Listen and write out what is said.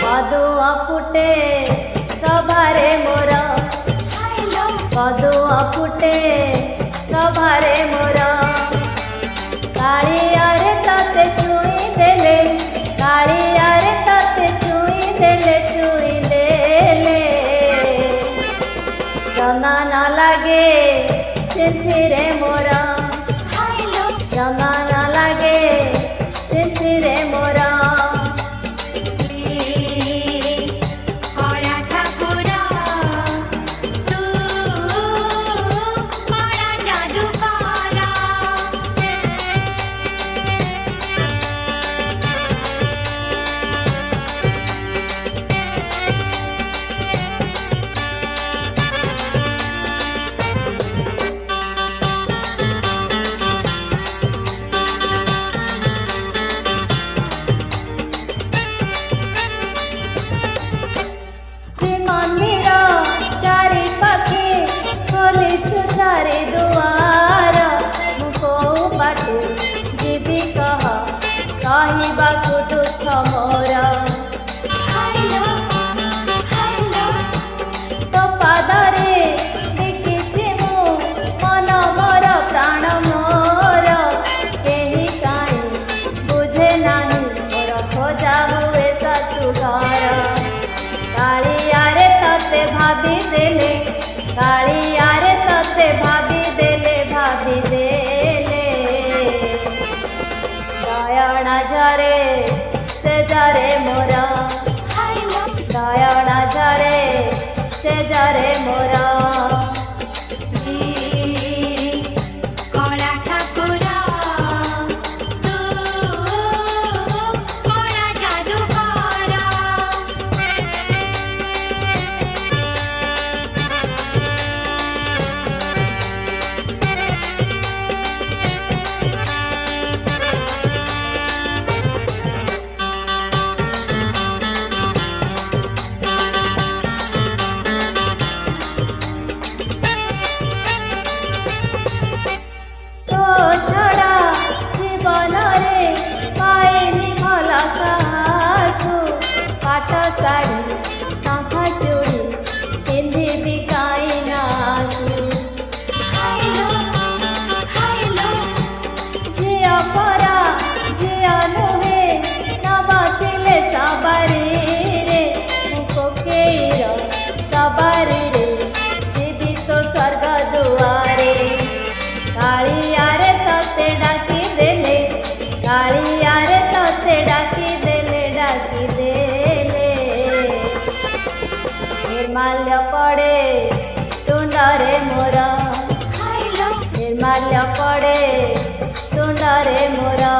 कदुआ फुटे सभारे मोर कदुआ फुटे सभारे मोर कालियारे तते छुई देले कालियारे तते छुई देले जमा न लागे सिंथिरे मोरा जमा न लागे सिंथिरे मोरा चारे दुआर मुको बाटे जीवी कह कहबाकू दुख मोर तो पादरे देखिछि मु मन मोर प्राण मोर केही काई बुझे नाही मोर खोजा हुए सासु घर कालियारे तते भाभी देले कालियारे तते भाभी देले दयणा झरे से जरे मोरा दयणा झरे से जरे मोरा छड़ा जीवन रे पाएनी भला काहाठू पाट साड़ी शंखा चूड़ी पिंधि बिकाई नाकू झिया परा झिया नुहे न बसिले सवारी रे मुको केर सवारी रे जीवी तो स्वर्ग दुआरे कालियारे तते डाकी देले कालियारे तते डाकी देले निर्माल्य पड़े तुंडरे मोरा निर्माल्य पड़े तुंडरे मोरा।